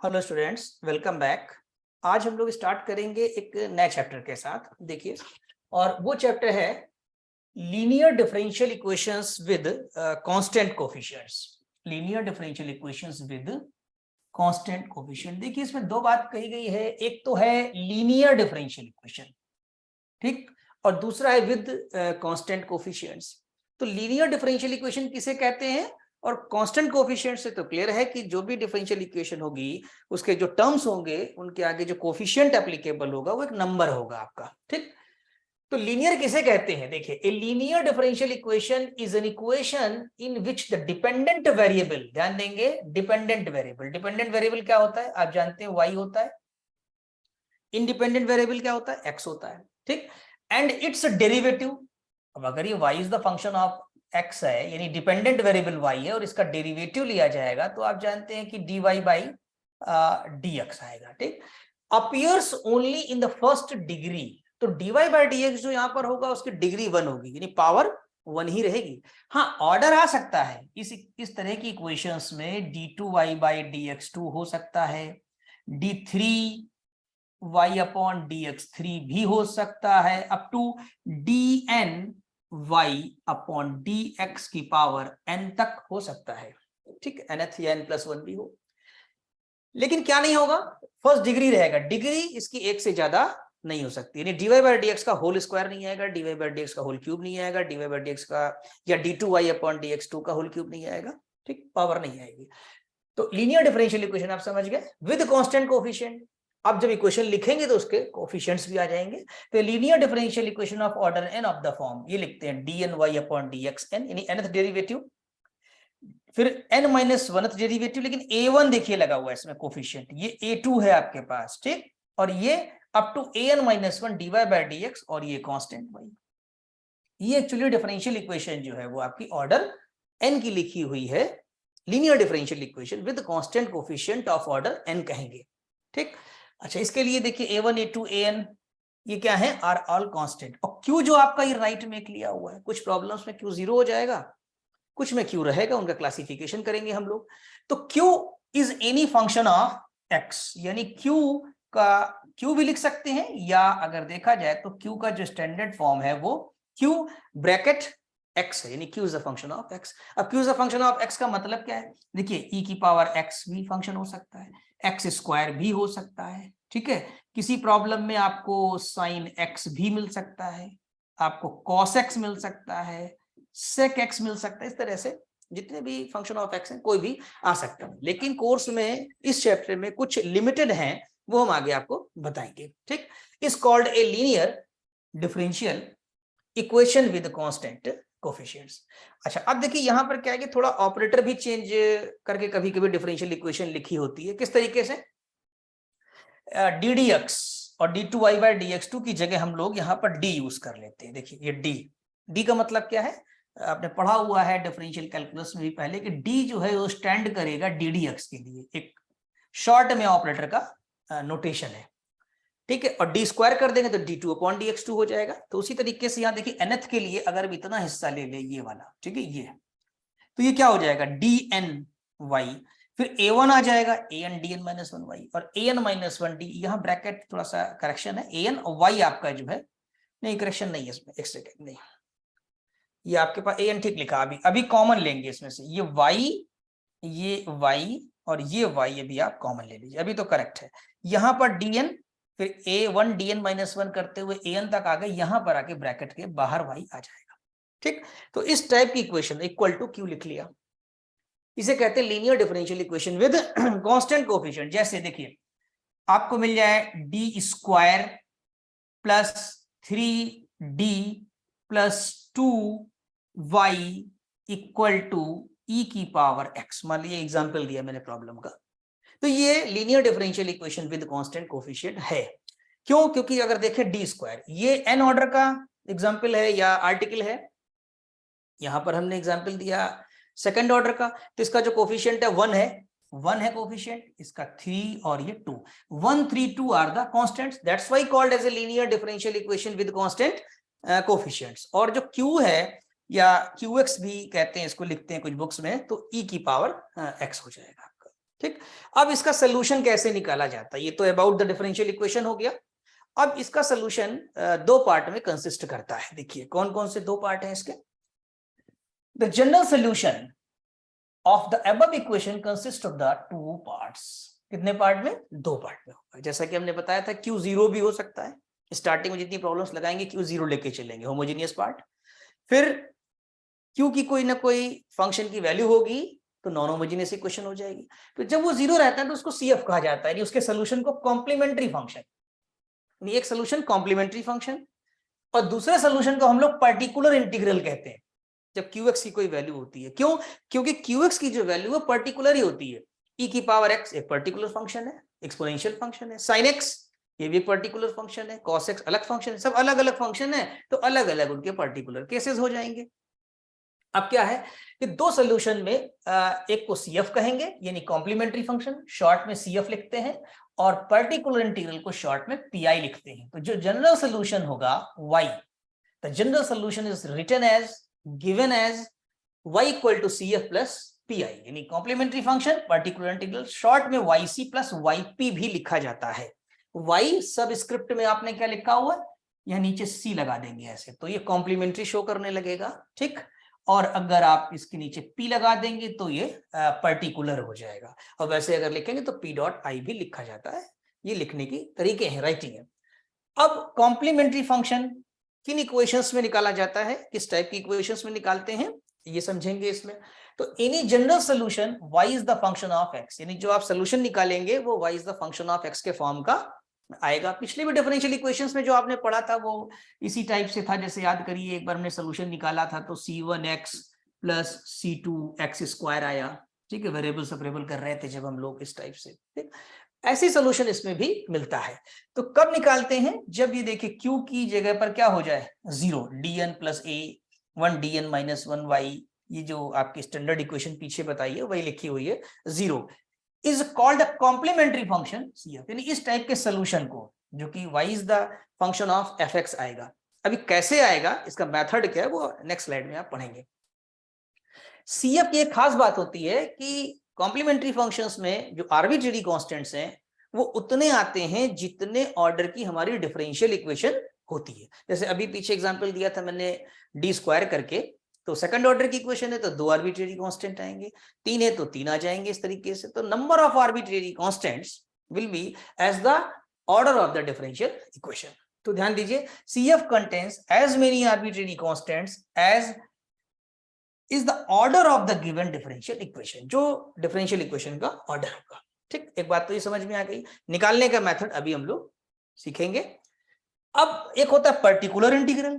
Hello students, welcome back. आज हम लोग स्टार्ट करेंगे एक नए चैप्टर के साथ। देखिए, और वो चैप्टर है linear differential equations with constant coefficients. Linear differential equations with constant coefficient. देखिए, इसमें दो बात कही गई है। एक तो है लीनियर डिफरेंशियल इक्वेशन, ठीक, और दूसरा है विद कांस्टेंट कोफिशिएंट्स। तो लीनियर डिफरेंशियल इक्वेशन किसे कहते हैं और कांस्टेंट कोफिशिएंट से तो क्लियर है कि जो भी डिफरेंशियल इक्वेशन होगी उसके जो टर्म्स होंगे उनके आगे जो कोफिशिएंट एप्लीकेबल होगा वो एक नंबर होगा आपका, ठीक। तो लीनियर किसे कहते हैं? देखिए, ए linear differential equation is an equation in which the dependent variable, ध्यान देंगे, डिपेंडेंट वेरिएबल क्या होता है? आप जानते हैं y होता है। इंडिपेंडेंट वेरिएबल क्या होता है? x होता है, ठीक। एंड इट्स डेरिवेटिव, अब अगर ये y is the function of x है, यानी डिपेंडेंट वेरिएबल y है और इसका डेरिवेटिव लिया जाएगा, तो आप जानते हैं कि dy बाई dx आएगा, ठीक। Appears only in the first degree, तो dy बाई dx जो यहां पर होगा उसकी डिग्री 1 होगी, यानी पावर 1 ही रहेगी। हाँ, ऑर्डर आ सकता है इस तरह की इक्वेशंस में, d2y बाई dx2 हो सकता है, d3y अपॉन dx3 भी हो सकता है, up to dny upon dx की पावर n तक हो सकता है, ठीक, nth या n+1 भी हो। लेकिन क्या नहीं होगा? फर्स्ट डिग्री रहेगा, डिग्री इसकी एक से ज्यादा नहीं हो सकती, यानी dy बाई dx का होल स्क्वायर नहीं आएगा, dy बाई dx का होल क्यूब नहीं आएगा, dy बाई dx का या d2y अपॉन dx2 का होल क्यूब नहीं आएगा, ठीक, पावर नहीं आएगी। तो लीनियर डिफरेंशियल इक्वेशन आप समझ गए विद कांस्टेंट कोफिशिएंट। अब जब इक्वेशन लिखेंगे तो उसके कोफिशिएंट्स भी आ जाएंगे। तो linear differential equation of order n of the form, ये लिखते हैं dny अपॉन dxn, यानी nth डेरिवेटिव, फिर n-1th डेरिवेटिव, लेकिन a1 देखिए लगा हुआ है इसमें कोफिशिएंट, ये a2 है आपके पास, ठीक, और ये up to an-1 dy by dx, और ये कांस्टेंट y। ये एक्चुअली डिफरेंशियल इक्वेशन जो है वो आपकी ऑर्डर n की लिखी हुई है, linear differential equation with constant coefficient of order n कहेंगे, ठीक। अच्छा, इसके लिए देखिए a1 a2 an ये क्या है? Are all constant. और q जो आपका ये राइट में लिया हुआ है, कुछ प्रॉब्लम्स में q 0 हो जाएगा, कुछ में q रहेगा, उनका क्लासिफिकेशन करेंगे हम लोग। तो q is any function of x, यानी q का q भी लिख सकते हैं, या अगर देखा जाए तो q का जो स्टैंडर्ड फॉर्म है वो q ब्रैकेट x है, यानी q is a function of x। अब q is a function of x का मतलब क्या है? देखिए, e की पावर x भी फंक्शन हो सकता है, x स्क्वायर भी हो सकता है, ठीक है। किसी प्रॉब्लम में आपको साइन x भी मिल सकता है, आपको cos x मिल सकता है, sec x मिल सकता है, इस तरह से जितने भी फंक्शन ऑफ x हैं कोई भी आ सकता है। लेकिन कोर्स में इस चैप्टर में कुछ लिमिटेड हैं, वो हम आगे आपको बताएंगे, ठीक। Is called a linear differential equation with constant coefficients. अच्छा, अब देखिए यहां पर क्या है कि थोड़ा ऑपरेटर भी चेंज करके कभी कभी डिफरेंशियल इक्वेशन लिखी होती है। किस तरीके से? ddx और d2y बाई dx2 की जगह हम लोग यहाँ पर d यूज कर लेते हैं। देखिए, ये d का मतलब क्या है? आपने पढ़ा हुआ है डिफरेंशियल कैलकुलस में भी पहले कि d जो है वो स्टैंड करेगा ddx के लिए, एक शॉर्ट में ऑपरेटर का नोटेशन है, ठीक है। और डी स्क्वायर कर देंगे तो d2 अपॉन dx2 हो जाएगा। तो उसी तरीके से यहाँ देखिए nth के लिए अगर हम इतना हिस्सा ले ले, ये वाला, ठीक है, ये, तो ये क्या हो जाएगा? dny, फिर a1 आ जाएगा an dn-1y, और an-1d, यहाँ ब्रैकेट थोड़ा सा करेक्शन है, an और y आपका जो है, नहीं करेक्शन नहीं है इसमें, एक सेकेंड, नहीं, ये आपके पास an ठीक लिखा, अभी कॉमन लेंगे इसमें से, ये y और ये y, अभी आप कॉमन ले लीजिए, अभी तो करेक्ट है। यहाँ पर dn, फिर a1 dn-1 करते हुए an तक आ गए, यहां पर आके ब्रैकेट के बाहर y आ जाएगा, ठीक। तो इस टाइप की इक्वेशन इक्वल टू q लिख लिया, इसे कहते हैं linear differential equation with constant coefficient. जैसे देखिए, आपको मिल जाए D square plus 3d plus 2y equal to e की पावर x। मान लीजिए एग्जांपल दिया मैंने प्रॉब्लम का, तो ये linear differential equation with constant coefficient है। क्यों? क्योंकि अगर देखें डी स्क्वायर, ये n ऑर्डर का एग्जांपल है या आर्टिकल है, यहां पर हमने एग्जांपल दिया सेकंड ऑर्डर का, तो इसका जो कोफिशिएंट है 1 है कोफिशिएंट, इसका 3 और ये 2, 1 3 2 are the constants, that's why called as a linear differential equation with constant coefficients. और जो q है या qx भी कहते हैं इसको, लिखते हैं कुछ बुक्स में, तो e की पावर x हो जाएगा आपका, ठीक, अब इसका सोल्यूशन कैसे निकाला जाता है, ये तो अबाउट द डिफरेंशियल इक्वेशन हो गया। अब इसका सोल्यूशन दो पार्ट में कंसिस्ट करता है। देखिए कौन कौन से दो पार्ट हैं इसके। The general solution of the above equation consist of the two parts. कितने पार्ट में? दो पार्ट में होगा। जैसा कि हमने बताया था क्यू जीरो भी हो सकता है, स्टार्टिंग में जितनी प्रॉब्लम्स लगाएंगे क्यू जीरो लेके चलेंगे, होमोजेनियस पार्ट। फिर क्यू की कोई ना कोई फंक्शन की वैल्यू होगी तो नॉन होमोजेनियस इक्वेशन हो जाएगी। तो जब वो जीरो रहता है तो उसको सीएफ कहा जाता है, उसके सोल्यूशन को कॉम्प्लीमेंट्री फंक्शन। एक सोल्यूशन कॉम्प्लीमेंट्री फंक्शन और दूसरे सोल्यूशन को हम लोग पर्टिकुलर इंटीग्रल कहते हैं जब क्यूएक्स की कोई वैल्यू होती है। क्यों? क्योंकि क्यूएक्स की जो वैल्यू है पर्टिकुलर ही होती है। ई की पावर एक्स एक पर्टिकुलर फंक्शन है, एक्सपोनेंशियल फंक्शन है। साइन एक्स ये भी पर्टिकुलर फंक्शन है, कॉस एक्स अलग फंक्शन है, सब अलग अलग फंक्शन है, तो अलग अलग उनके पर्टिकुलर केसेस हो जाएंगे। अब क्या है कि दो सोल्यूशन में एक को सीएफ कहेंगे यानी कॉम्प्लीमेंट्री फंक्शन, शॉर्ट में सीएफ लिखते हैं, और पर्टिकुलर इंटीग्रल को शॉर्ट में पीआई लिखते हैं। तो जो जनरल सोल्यूशन होगा y, the general solution is written as given as y equal to CF plus PI, यानी complementary function particular integral, short में YC प्लस YP भी लिखा जाता है। y सबस्क्रिप्ट में आपने क्या लिखा हुआ है, यहाँ नीचे C लगा देंगे ऐसे, तो ये कॉम्प्लीमेंट्री शो करने लगेगा। ठीक, और अगर आप इसके नीचे P लगा देंगे तो ये पर्टिकुलर हो जाएगा, और वैसे अगर लिखेंगे तो P.I भी लिखा जाता है। ये लिखने की तरीके हैं, राइटिंग है। अब कॉम्प्लीमेंट्री फंक्शन किन इक्वेशंस में निकाला जाता है, किस टाइप की इक्वेशंस में निकालते हैं, ये समझेंगे इसमें। तो any general solution y is the function of x, यानी जो आप सोल्यूशन निकालेंगे वो y is the function of x के फॉर्म का आएगा। पिछले भी डिफरेंशियल इक्वेशंस में जो आपने पढ़ा था वो इसी टाइप से था। जैसे याद करिए एक बार हमने सोल्यूशन निकाला था तो c1x प्लस c2x स्क्वायर आया। ठीक है, वेरिएबल सेपरेबल कर रहे थे जब हम लोग इस टाइप से। ठीक, ऐसी सोल्यूशन इसमें भी मिलता है। तो कब निकालते हैं, जब ये देखिए q की जगह पर क्या हो जाए zero, dn plus a 1 dn minus 1y, ये जो आपकी स्टैंडर्ड इक्वेशन पीछे बताइए वही लिखी हुई है, zero is called a complementary function CF, यानी इस टाइप के सोल्यूशन को जो कि y is the function of fx आएगा। अभी कैसे आएगा, इसका मेथड क्या है वो नेक्स्ट स्लाइड में आप पढ़ेंगे। CF की एक खास बात होती है कि कॉम्प्लीमेंट्री फंक्शंस में जो आर्बिट्रेरी कांस्टेंट्स हैं वो उतने आते हैं जितने ऑर्डर की हमारी डिफरेंशियल इक्वेशन होती है। जैसे अभी पीछे एग्जांपल दिया था मैंने डी स्क्वायर करके, तो सेकंड ऑर्डर की इक्वेशन है तो दो आर्बिट्रेरी कांस्टेंट आएंगे, तीन है तो तीन आ जाएंगे, इस तरीके से। तो number of arbitrary constants will be as the order of the differential equation. तो ध्यान दीजिए CF contains as many arbitrary constants as is the order of the given differential equation, जो डिफरेंशियल इक्वेशन का ऑर्डर होगा। ठीक, एक बात तो ये समझ में आ गई। निकालने का मेथड अभी हम लोग सीखेंगे। अब एक होता है पर्टिकुलर इंटीग्रल।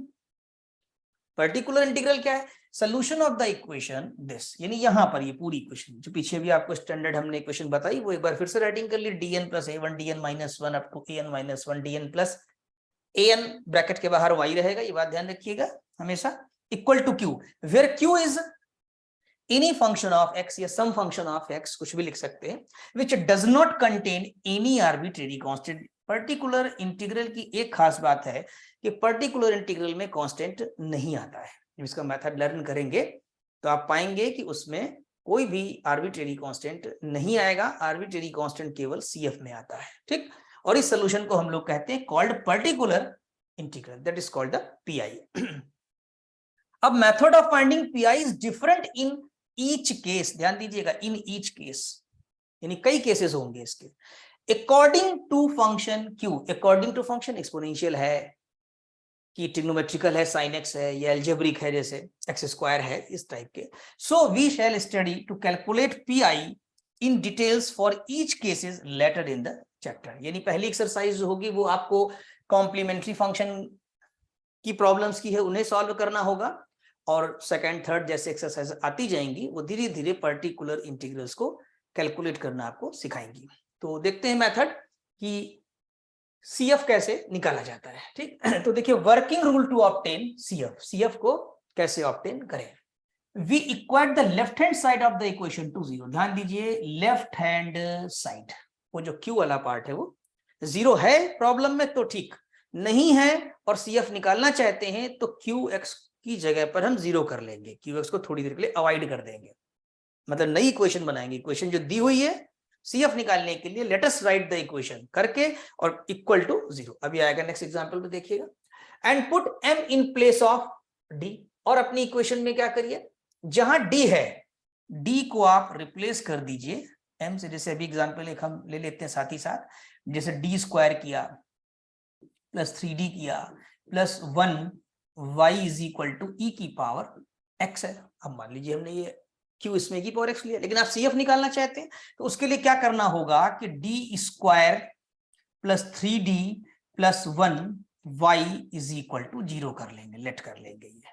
पर्टिकुलर इंटीग्रल क्या है, solution of the equation this, यानी यहां पर ये पूरी इक्वेशन जो पीछे भी आपको स्टैंडर्ड हमने इक्वेशन बताई वो एक बार फिर से राइटिंग कर ली, dn plus a1 dn minus 1 up to an minus 1 dn plus an, bracket के बाहर y रहेगा, ये बात ध्यान रखिएगा हमेशा, equal to q, where q is any function of x या सम फंक्शन ऑफ x, कुछ भी लिख सकते हैं, which does not contain any arbitrary constant. Particular integral की एक खास बात है कि पर्टिकुलर इंटीग्रल में कांस्टेंट नहीं आता है। जब इसका मेथड लर्न करेंगे तो आप पाएंगे कि उसमें कोई भी आर्बिट्रेरी कांस्टेंट नहीं आएगा, आर्बिट्रेरी कांस्टेंट केवल CF में आता है। ठीक, और इस सोल्यूशन को हम लोग कहते हैं called particular integral, that is called the PI। अब method of finding PI is different in each case, ध्यान दीजिएगा, इन ईच केस, यानी कई केसेस होंगे इसके। According to function Q, according to function exponential है कि ट्रिग्नोमेट्रिकल है, साइन एक्स है, या एल्जेब्रिक है जैसे एक्स स्क्वायर है, इस टाइप के। So we shall study to calculate PI in details for each cases later in the chapter. यानी पहली एक्सरसाइज होगी वो आपको कॉम्प्लीमेंट्री फंक्शन की प्रॉब्लम्स की है उन्हें सॉल्व करना होगा, और सेकंड थर्ड जैसे एक्सरसाइज आती जाएंगी वो धीरे धीरे पर्टिकुलर इंटीग्रल्स को कैलकुलेट करना आपको सिखाएंगी। तो देखते हैं मेथड कि CF कैसे निकाला जाता है। ठीक, तो देखिए working rule to obtain CF को कैसे ऑब्टेन करें। We equate the left hand side of the equation to zero. ध्यान दीजिए लेफ्ट हैंड साइड, वो जो Q वाला पार्ट है वो जीरो है प्रॉब्लम में तो ठीक, नहीं है और CF निकालना चाहते हैं तो QX की जगह पर हम जीरो कर लेंगे, QX को थोड़ी देर के लिए अवॉइड कर देंगे, मतलब नई इक्वेशन बनाएंगे। इक्वेशन जो दी हुई है CF निकालने के लिए late us right the equation करके और इक्वल टू 0। अभी आएगा नेक्स्ट एग्जांपल में, देखिएगा। And put m in place of d, और अपनी इक्वेशन में क्या करिए, जहां d है d को आप रिप्लेस कर दीजिए m से। जैसे अभी एग्जांपल एक हम ले लेते हैं साथ ही साथ, जैसे d स्क्वायर किया प्लस 3d किया plus 1 y is equal to e की पावर x है। अब मान लीजिए हमने ये q इसमें की पावर x लिया, लेकिन आप CF निकालना चाहते हैं तो उसके लिए क्या करना होगा कि d square plus 3d plus 1 y is equal to 0 कर लेंगे, लेट कर लेंगे ये,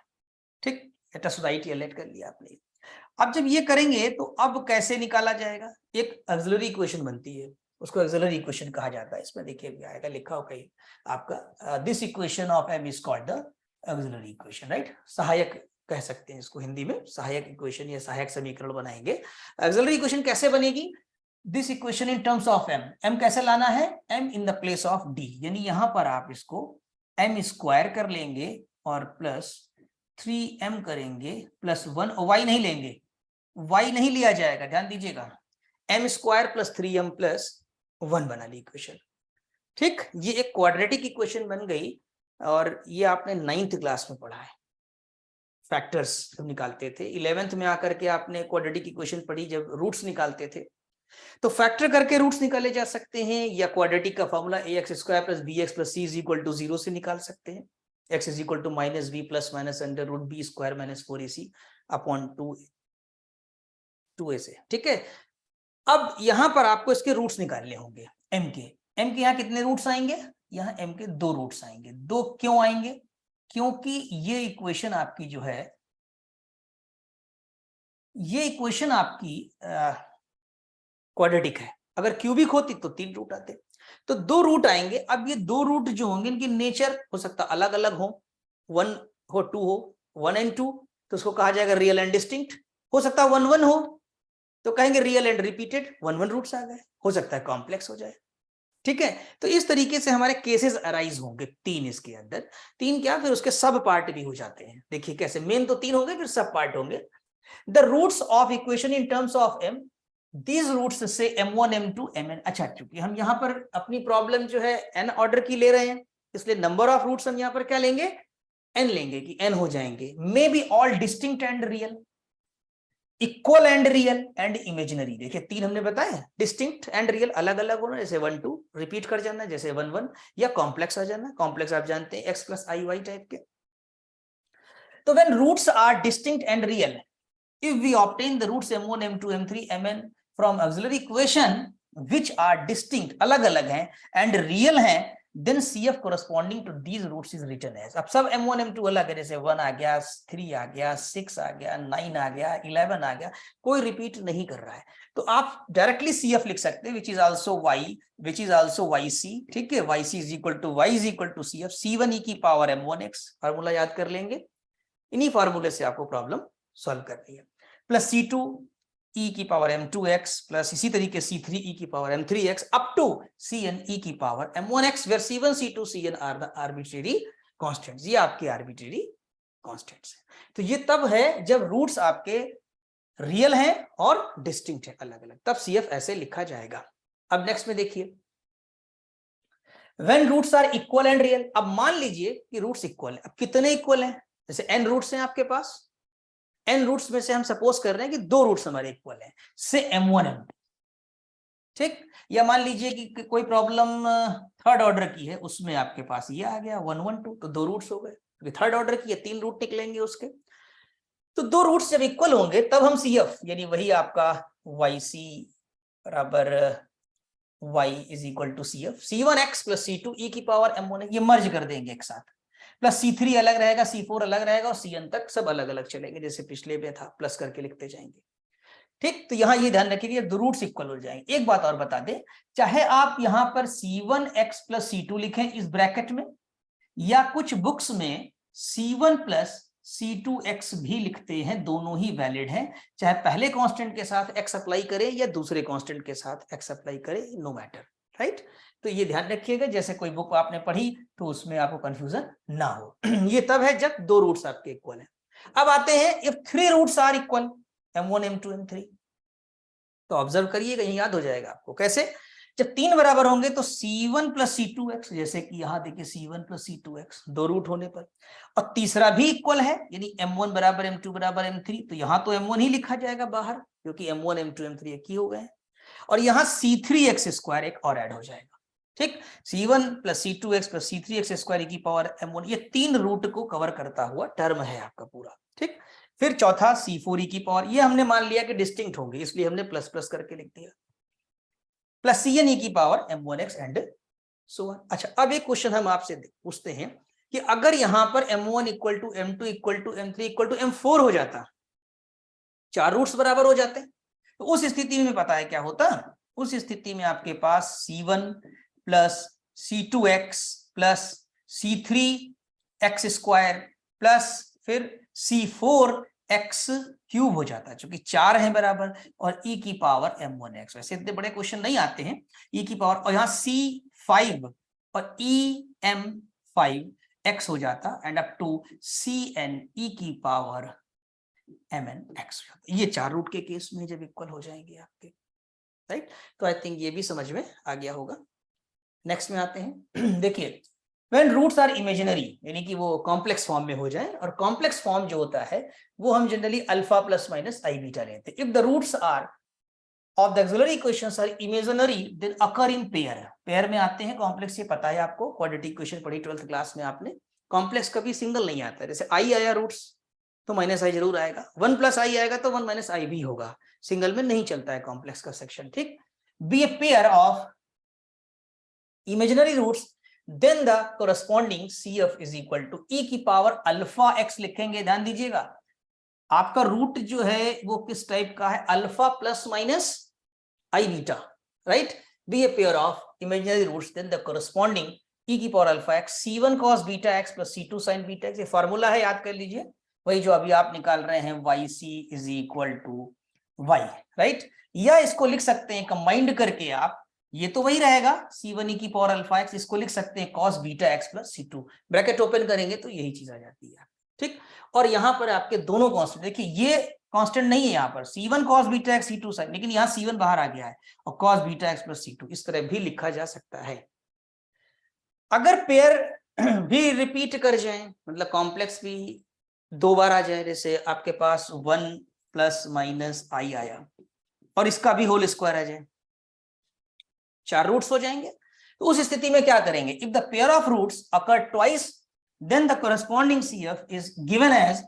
ठीक। लेट अस राइट, ये लेट कर लिया आपने। अब जब ये करेंगे तो अब कैसे निकाला जाएगा, एक ऑक्सिलरी इक्वेशन बनती है, उसको ऑक्सिलरी इक्वेशन कहा जाता है। इसमें देखिए भी आएगा, लिखा हो कहीं आपका, this equation of m is called the auxiliary equation, right. सहायक कह सकते हैं इसको हिंदी में, सहायक इक्वेशन या सहायक समीकरण बनाएंगे। ऑक्सिलरी इक्वेशन कैसे बनेगी, this equation in terms of m कैसे लाना है, m in the place of d, यानी यहां पर आप इसको m स्क्वायर कर लेंगे और प्लस 3m करेंगे प्लस 1, y नहीं लेंगे, y नहीं लिया जाएगा, ध्यान दीजिएगा, m square plus 3m plus 1 बना ली इक्वेशन, ठीक। ये एक क्वाड्रेटिक इक्वेशन बन गई, और ये आपने 9th क्लास में पढ़ा है, फैक्टर्स निकालते थे। 11th में आकर के आपने क्वाड्रेटिक इक्वेशन पढ़ी जब रूट्स निकालते थे। तो फैक्टर करके रूट्स निकाले जा सकते हैं, या क्वाड्रेटिक का formula ax square plus bx plus c is equal to 0 से निकाल सकते हैं। x is equal to minus b plus minus under root b square minus 4ac upon 2a से, ठीक है। अब यहां पर आपको इसके रूट्स निकालने होंगे m के यहाँ कितने रूट्स आएंगे, यहाँ m के 2 रूट्स आएंगे। 2 क्यों आएंगे, क्योंकि ये इक्वेशन आपकी जो है, ये इक्वेशन आपकी क्वाड्रेटिक है। अगर क्यूबिक होती तो 3 रूट आते, तो 2 रूट आएंगे। अब ये 2 रूट जो होंगे इनकी नेचर हो सकता अलग अलग हो, 1 हो 2 हो, 1 एंड 2 तो उसको कहा जाएगा रियल एंड डिस्टिंक्ट। हो सकता है 1 1 हो तो कहेंगे रियल एंड रिपीटेड, 1 1 रूट्स आ गए। हो सकता है कॉम्प्लेक्स हो जाए, ठीक है। तो इस तरीके से हमारे केसेस अराइज होंगे 3 इसके अंदर। 3 क्या, फिर उसके सब पार्ट भी हो जाते हैं। देखिए कैसे, मेन तो 3 होंगे, फिर सब पार्ट होंगे। The roots of equation in terms of m, these roots से m1 m2 mn। अच्छा, चूंकि हम यहाँ पर अपनी प्रॉब्लम जो है n ऑर्डर की ले रहे हैं, इसलिए नंबर ऑफ रूट्स हम यहाँ पर क्या लेंगे, n लेंगे कि n हो जाएंगे। May be all distinct and real, equal and real and imaginary. देखिए 3 हमने बताया, डिस्टिंक्ट एंड रियल अलग अलग होना, जैसे 1 2 रिपीट कर जाना, जैसे 1 1, या कॉम्प्लेक्स आ जाना। कॉम्प्लेक्स आप जानते हैं x plus i y type के। तो when roots are distinct and real, if we obtain the roots m1 m2 m3 mn from auxiliary equation which are distinct, अलग अलग हैं, and real हैं, then CF corresponding to these roots is written as। अब सब m1 m2 अलग है, जैसे 1 आ गया, 3 आ गया, 6 आ गया, 9 आ गया, 11 आ गया, कोई रिपीट नहीं कर रहा है, तो आप डायरेक्टली CF लिख सकते हैं, which is also y, which is also yc, ठीक है। yc is equal to y is equal to CF, c1 e की पावर m1x, फार्मूला याद कर लेंगे। इन्हीं फार्मूले से आपको प्रॉब्लम सॉल्व करनी है। प्लस C2 e की पावर m2x प्लस इसी तरीके C3 e की power m3x up to Cn e की power m1x, where C1 C2 Cn are the arbitrary constants. ये आपके आर्बिट्रेरी कांस्टेंट्स हैं। तो ये तब है जब रूट्स आपके रियल हैं और डिस्टिंक्ट है अलग अलग, तब CF ऐसे लिखा जाएगा। अब नेक्स्ट में देखिए, when roots are equal and real. अब मान लीजिए कि रूट्स इक्वल है। अब कितने इक्वल हैं, जैसे n रूट्स हैं आपके पास, n रूट्स में से हम सपोज कर रहे हैं कि 2 रूट्स हमारे इक्वल हैं, से m1 m2, ठीक। या मान लीजिए कि कोई प्रॉब्लम 3rd ऑर्डर की है, उसमें आपके पास ये आ गया 1 1 2, तो 2 रूट्स हो गए। क्योंकि 3rd ऑर्डर की है, 3 रूट निकलेंगे उसके। तो 2 रूट्स जब इक्वल होंगे तब हम CF, यानी वही आपका yc बराबर y is equal to CF, C1x plus C2 e की पावर m1, ये मर्ज कर देंगे एक साथ, प्लस C3 अलग रहेगा, C4 अलग रहेगा, और Cn तक सब अलग अलग चलेंगे, जैसे पिछले में था, प्लस करके लिखते जाएंगे, ठीक। तो यहाँ ये ध्यान रखिए कि 2 रूट्स इक्वल हो जाएंगे। एक बात और बता दें, चाहे आप यहाँ पर C1x प्लस C2 लिखें इस ब्रैकेट में, या कुछ बुक्स में C1 प्लस C2x भी लिखते हैं, दोनों ही वैलिड हैं। चाहे पहले कांस्टेंट के साथ x अप्लाई करें या दूसरे कांस्टेंट के साथ x अप्लाई करें, नो मैटर, राइट। तो ये ध्यान रखिएगा, जैसे कोई बुक आपने पढ़ी तो उसमें आपको कंफ्यूजन ना हो। ये तब है जब 2 रूट्स आपके इक्वल हैं। अब आते हैं if 3 roots are equal, m1 m2 m3। तो ऑब्जर्व करिएगा, यही याद हो जाएगा आपको। कैसे? जब 3 बराबर होंगे तो C1 प्लस C2x, जैसे कि यहाँ देखिए C1 प्लस C2x 2 रूट होने पर, और तीसरा भी इक्वल है यानी M1 बराबर M2 बराबर M3, तो यहाँ तो M1 ही लिखा जाएगा बाहर क्योंकि M1 M2 M3 एक ही हो गए हैं। और यहाँ C3x स्क्वायर एक और ऐड हो जाएगा, ठीक। C1 plus C2x plus C3x square की पावर M1, ये 3 रूट को कवर करता हुआ टर्म है आपका पूरा, ठीक। फिर चौथा C4 की पावर, ये हमने मान लिया कि डिस्टिंक्ट होंगे इसलिए हमने प्लस प्लस करके लिख दिया, प्लस Cn की power M1x and so on. अच्छा, अब एक क्वेश्चन हम आपसे पूछते हैं कि अगर यहां पर M1 equal to M2 equal to M3 equal to M4 हो जाता, 4 रूट्स बराबर हो जाते, तो उस स्थिति में पता है क्या होता? उस स्थिति में आपके पास C1 plus C2x plus C3x square plus फिर C4x क्यूब हो जाता है, क्योंकि 4 है बराबर, और e की पावर M1x। वैसे इतने बड़े क्वेश्चन नहीं आते हैं, e की पावर, और यहाँ C5 और EM5x हो जाता, and up to CN e की पावर MNX। ये 4 रूट के केस में जब इक्वल हो जाएंगे आपके, राइट। तो आई थिंक ये भी समझ में आ गया होगा। नेक्स्ट में आते हैं। देखिए, व्हेन रूट्स आर इमेजिनरी, यानी कि वो कॉम्प्लेक्स फॉर्म में हो जाए, और कॉम्प्लेक्स फॉर्म जो होता है वो हम generally alpha plus minus i beta लेते हैं। If the roots are of the auxiliary equations are imaginary then occur in pair, pair में आते हैं कॉम्प्लेक्स, ये पता है आपको, क्वाड्रेटिक इक्वेशन पढ़ी 12th क्लास में आपने। कॉम्प्लेक्स कभी सिंगल नहीं आता है, जैसे आई आया रूट्स तो माइनस आई जरूर आएगा, 1 प्लस आई आएगा तो 1 माइनस आई भी होगा, सिंगल में नहीं चलता है कॉम्प्लेक्स का सेक्शन, ठीक। Be a pair of imaginary roots, then the corresponding CF is equal to e की पावर अल्फा x लिखेंगे। ध्यान दीजिएगा, आपका रूट जो है वो किस टाइप का है? Alpha plus minus i beta, right. Be a pair of imaginary roots then the corresponding e की power alpha x, C1 cos beta x plus C2 sin beta x। ये फॉर्मूला है, याद कर लीजिए, वही जो अभी आप निकाल रहे हैं, YC is equal to Y, right. या इसको लिख सकते हैं कंबाइंड करके आप, ये तो वही रहेगा C1 e की पावर अल्फा x, इसको लिख सकते हैं cos beta x plus C2, bracket open करेंगे तो यही चीज आ जाती है, ठीक। और यहां पर आपके दोनों कांस्टेंट, देखिए ये कांस्टेंट नहीं है यहाँ पर, C1 cos beta x C2 sin, लेकिन यहाँ C1 बाहर आ गया है, और cos beta x plus C2 इस तरह भी लिखा जा सकता है। अगर पेयर भी रिपीट कर जाए, मतलब कॉम्प्लेक्स भी 2 बार आ जाए, जैसे आपके पास 1 प्लस माइनस आई आया और इसका भी होल स्क्वायर आ जाए, 4 रूट्स हो जाएंगे, तो उस स्थिति में क्या करेंगे? If the pair of roots occur twice then the corresponding CF is given as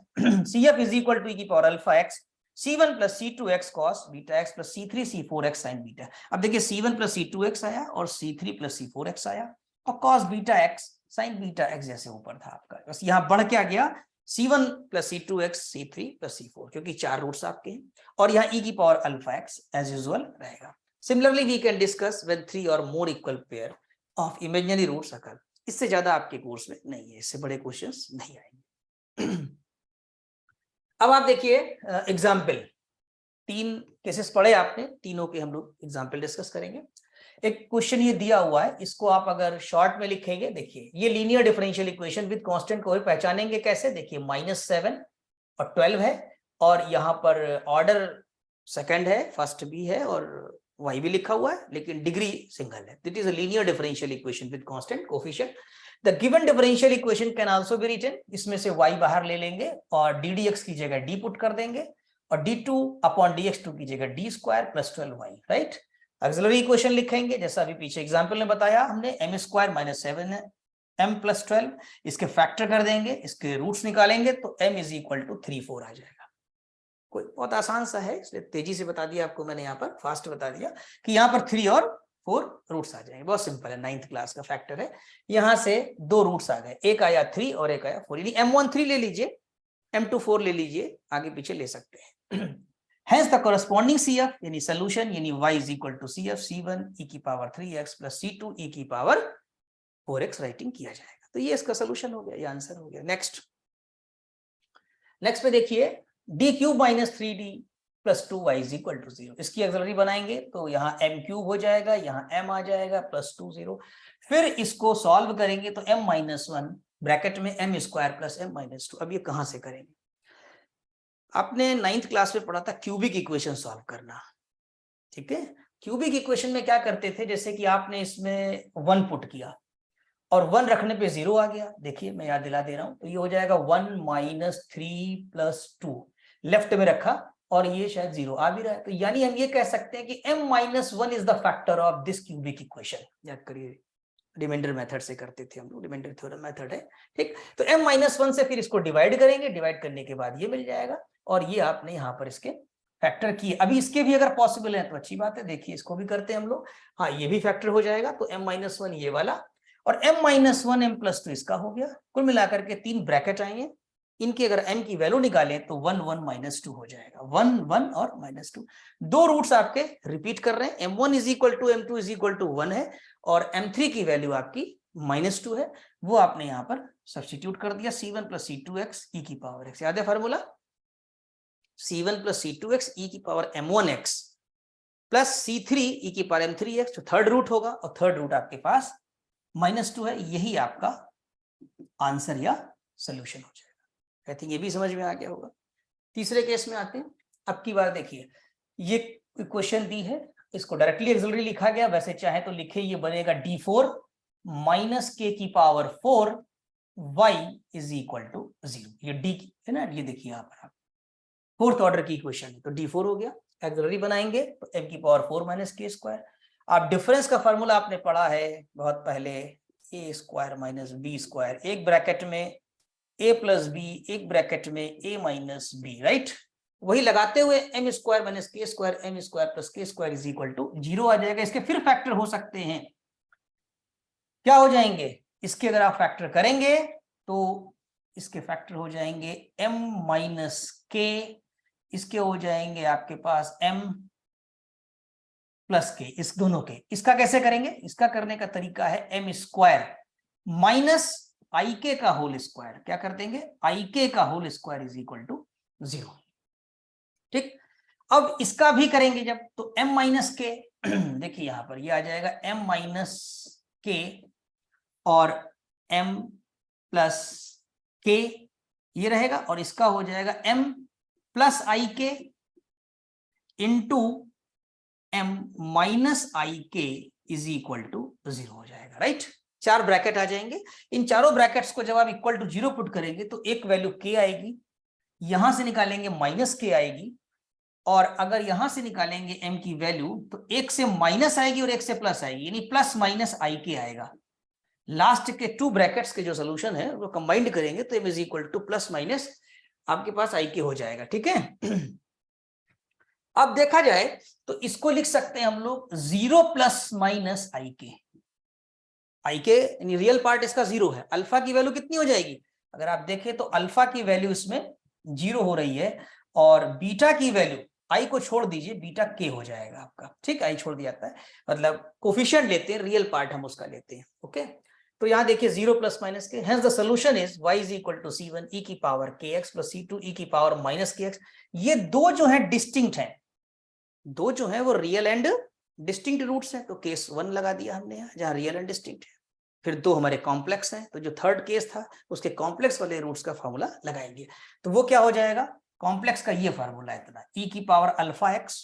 CF is equal to e की power alpha x C1 plus C2x cos beta x plus C3 C4x sin beta. अब देखिए C1 plus C2x आया और C3 plus C4x आया, और cos beta x sin beta x जैसे ऊपर था आपका, बस यहाँ बढ़ क्या गया? C1 plus C2x C3 plus C4, क्योंकि 4 रूट्स आपके हैं, और यहाँ e की power alpha x as usual रहेगा। Similarly, we can discuss when 3 or more equal pair of imaginary roots occur. इससे ज्यादा आपके कोर्स में नहीं है, इससे बड़े क्वेश्चंस नहीं आएंगे। अब आप देखिए एग्जाम्पल, 3 केसेस पढ़े आपने, तीनों के हम लोग एग्जाम्पल डिस्कस करेंगे। एक क्वेश्चन ये दिया हुआ है, इसको आप अगर शॉर्ट में लिखेंगे, देखिए ये linear differential equation with constant को पहचानेंगे कैसे? देखिए -7 और 12 है, और यहाँ पर ऑर्डर सेकंड है, फर्स्ट भी है, और y भी लिखा हुआ है, लेकिन डिग्री सिंगल है। This is a linear differential equation with constant coefficient. The given differential equation can also be written, इसमें से y बाहर ले लेंगे और डी dx की जगह d पुट कर देंगे, और d2 अपॉन dx2 की जगह d square plus 12y, right. Auxiliary equation लिखेंगे जैसा अभी पीछे एग्जांपल में बताया हमने, m स्क्वायर माइनस 7 है m प्लस 12, इसके फैक्टर कर देंगे, इसके रूट्स निकालेंगे तो m इज इक्वल टू 3 4 आ जाएगा। कोई बहुत आसान सा है, इसलिए तेजी से बता दिया आपको मैंने, यहाँ पर फास्ट बता दिया कि यहाँ पर 3 और 4 रूट्स आ जाएंगे, बहुत सिंपल है, 9th क्लास का फैक्टर है। यहाँ से 2 रूट्स आ गए, एक आया 3 और एक आया 4, यानी m1 3 ले लीजिए, m2 4 ले लीजिए, आगे पीछे ले सकते हैं। Hence the corresponding CF यानी solution यानी y is equal to CF C1 e की power 3x plus C2 e की पावर 4x राइटिंग किया जाएगा। तो ये इसका सोल्यूशन हो गया, ये आंसर हो गया। नेक्स्ट पे देखिए, d cube minus 3d plus 2y is equal to 0, इसकी ऑक्सिलरी बनाएंगे तो यहाँ m क्यूब हो जाएगा, यहाँ m आ जाएगा प्लस 2 0, फिर इसको सॉल्व करेंगे तो m माइनस 1 ब्रैकेट में m square plus m minus 2। अब ये कहाँ से करेंगे? आपने 9th क्लास में पढ़ा था क्यूबिक इक्वेशन सॉल्व करना, ठीक है। क्यूबिक इक्वेशन में क्या करते थे, जैसे कि आपने इसमें 1 पुट किया और 1 रखने पे 0 आ गया, देखिए मैं याद दिला दे रहा हूं, तो ये हो जाएगा 1 माइनस 3 प्लस 2, लेफ्ट में रखा और ये शायद 0 आ भी रहा है, तो यानी हम ये कह सकते हैं कि m minus 1 is the factor of this cubic equation. याद करिए, रिमाइंडर मेथड से करते थे हम लोग, रिमाइंडर थ्योरम मेथड है, ठीक। तो m माइनस 1 से फिर इसको डिवाइड करेंगे, डिवाइड करने के बाद ये मिल जाएगा, और ये आपने यहाँ पर इसके फैक्टर किए। अभी इसके भी अगर पॉसिबल है तो अच्छी बात है, देखिए इसको भी करते हैं हम लोग, हाँ ये भी फैक्टर हो जाएगा, तो m माइनस 1 ये वाला और m माइनस 1 m प्लस 2 इसका हो गया, कुल मिलाकर के 3 ब्रैकेट आएंगे, इनकी अगर m की वैल्यू निकालें तो 1 1 माइनस 2 हो जाएगा, 1 1 और माइनस 2, दो रूट्स आपके रिपीट कर रहे हैं, m1 is equal to m2 is equal to 1 है और m3 की वैल्यू आपकी माइनस 2 है, वो आपने यहाँ पर सब्स्टिट्यूट कर दिया, c1 प्लस c2x e की पावर x, याद है formula, c1 plus c2x e की power m1x plus c3 e की पावर m3x, जो थर्ड रूट होगा, और थर्ड रूट आपके पास माइनस 2 है, यही आपका आंसर या सोल्यूशन हो जाएगा। आई थिंक ये भी समझ में आ गया होगा। तीसरे केस में आते हैं। अब की बार देखिए, ये इक्वेशन दी है, इसको डायरेक्टली एक्सिलरी लिखा गया, वैसे चाहे तो लिखे, ये बनेगा d4 माइनस k की power 4 y is equal to 0, ये d है ना, ये देखिए यहाँ पर आप फोर्थ ऑर्डर की इक्वेशन है, तो d4 हो गया, एक्सिलरी बनाएंगे तो m की पावर 4 माइनस k स्क्वायर, आप डिफरेंस का फॉर्मूला आपने पढ़ा है बहुत पहले, a square minus b square, एक ब्रैकेट में a प्लस बी, एक ब्रैकेट में a माइनस बी, राइट, वही लगाते हुए m square minus k square m square plus k square is equal to 0 आ जाएगा। इसके फिर फैक्टर हो सकते हैं, क्या हो जाएंगे, इसके अगर आप फैक्टर करेंगे तो इसके फैक्टर हो जाएंगे m माइनस के, इसके हो जाएंगे आपके पास m प्लस के, इस दोनों के, इसका कैसे करेंगे, इसका करने का तरीका है m स्क्वायर माइनस आई के का होल स्क्वायर, क्या कर देंगे, आई के का whole square is equal to 0, ठीक। अब इसका भी करेंगे जब, तो m माइनस के देखिए यहां पर ये आ जाएगा m माइनस के और m प्लस के, ये रहेगा, और इसका हो जाएगा m प्लस आई के इंटू m माइनस आई के इज इक्वल टू 0 हो जाएगा, राइट। चार ब्रैकेट आ जाएंगे, इन चारों ब्रैकेट्स को जब आप इक्वल टू 0 पुट करेंगे तो एक वैल्यू k आएगी, यहां से निकालेंगे माइनस k आएगी, और अगर यहां से निकालेंगे m की वैल्यू तो एक से माइनस आएगी और एक से प्लस आएगी, यानी प्लस माइनस आई के आएगा। लास्ट के टू ब्रैकेट्स के जो सोल्यूशन है वो कंबाइंड करेंगे तो m is equal two plus minus आपके पास आई के हो जाएगा, ठीक है। अब देखा जाए तो इसको लिख सकते हैं हम लोग 0 प्लस माइनस आई के, आई के यानी रियल पार्ट इसका 0 है, अल्फा की वैल्यू कितनी हो जाएगी, अगर आप देखें तो अल्फा की वैल्यू इसमें 0 हो रही है, और बीटा की वैल्यू, आई को छोड़ दीजिए, बीटा के हो जाएगा आपका, ठीक, आई छोड़ दिया जाता है, मतलब कोफिशिएंट लेते हैं, रियल पार्ट हम उसका लेते हैं, ओके। तो यहाँ देखिए 0 plus minus k, hence the solution is y is equal to c1 e की power kx plus c2 e की पावर माइनस kx। ये दो जो है डिस्टिंक्ट हैं, दो जो है वो रियल एंड डिस्टिंक्ट रूट्स हैं, तो केस 1 लगा दिया हमने यहाँ जहाँ रियल एंड डिस्टिंक्ट है। फिर दो हमारे कॉम्प्लेक्स हैं, तो जो थर्ड केस था उसके कॉम्प्लेक्स वाले रूट्स का फॉर्मूला लगाएंगे, तो वो क्या हो जाएगा, कॉम्प्लेक्स का ये फार्मूला है इतना, e की पावर अल्फा x,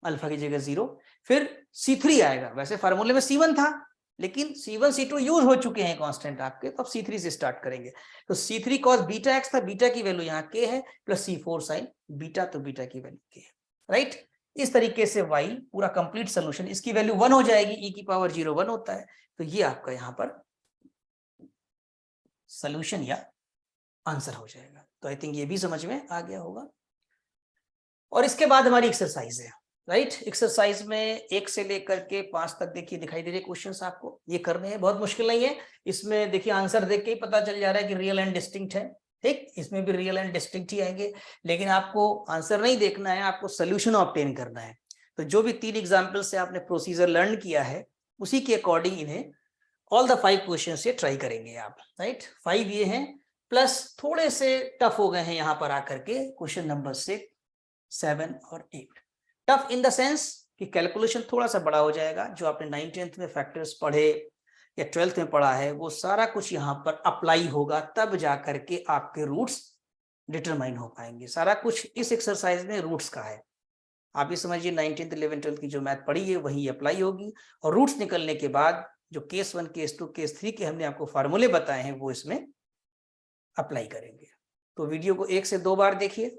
अल्फा की जगह 0, फिर c3 आएगा, वैसे फार्मूले में c1 था लेकिन c1 c2 यूज हो चुके हैं कांस्टेंट आपके, तो अब c3 से स्टार्ट करेंगे, तो c3 cos बीटा x था, बीटा की वैल्यू यहाँ k है, प्लस c4 sin बीटा, तो बीटा की वैल्यू k है, राइट। इस तरीके से y पूरा कंप्लीट सोल्यूशन, इसकी वैल्यू 1 हो जाएगी, e की पावर 0 1 होता है, तो ये आपका यहाँ पर सोल्यूशन या आंसर हो जाएगा। तो आई थिंक ये भी समझ में आ गया होगा। और इसके बाद हमारी एक्सरसाइज है, राइट। एक्सरसाइज में 1 से लेकर के 5 तक देखिए दिखाई दे रहे क्वेश्चंस आपको, ये करने हैं, बहुत मुश्किल नहीं है। इसमें देखिए आंसर देख के ही पता चल जा रहा है कि रियल एंड डिस्टिंक्ट है, ठीक, इसमें भी रियल एंड डिस्टिंक्ट ही आएंगे, लेकिन आपको आंसर नहीं देखना है, आपको सोल्यूशन ऑब्टेन करना है। तो जो भी 3 एग्जाम्पल से आपने प्रोसीजर लर्न किया है उसी के अकॉर्डिंग इन्हें ऑल द 5 क्वेश्चन से ट्राई करेंगे आप, राइट। 5 ये हैं, प्लस थोड़े से टफ हो गए हैं यहाँ पर आकर के क्वेश्चन नंबर 6 7 और 8। टफ इन द सेंस कि कैलकुलेशन थोड़ा सा बड़ा हो जाएगा, जो आपने 9th में फैक्टर्स पढ़े या 12th में पढ़ा है वो सारा कुछ यहाँ पर अप्लाई होगा, तब जा करके आपके रूट्स डिटरमाइन हो पाएंगे। सारा कुछ इस एक्सरसाइज में रूट्स का है, आप ये समझिए 19th 11th 12th की जो मैथ पढ़ी है वही अप्लाई होगी, और रूट्स निकलने के बाद जो केस 1 केस 2 केस 3 के हमने आपको फार्मूले बताए हैं वो इसमें अप्लाई करेंगे। तो वीडियो को 1 से 2 बार देखिए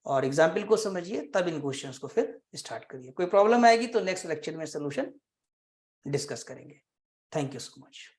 और एग्जाम्पल को समझिए, तब इन क्वेश्चंस को फिर स्टार्ट करिए। कोई प्रॉब्लम आएगी तो नेक्स्ट लेक्चर में सोल्यूशन डिस्कस करेंगे। Thank you so much.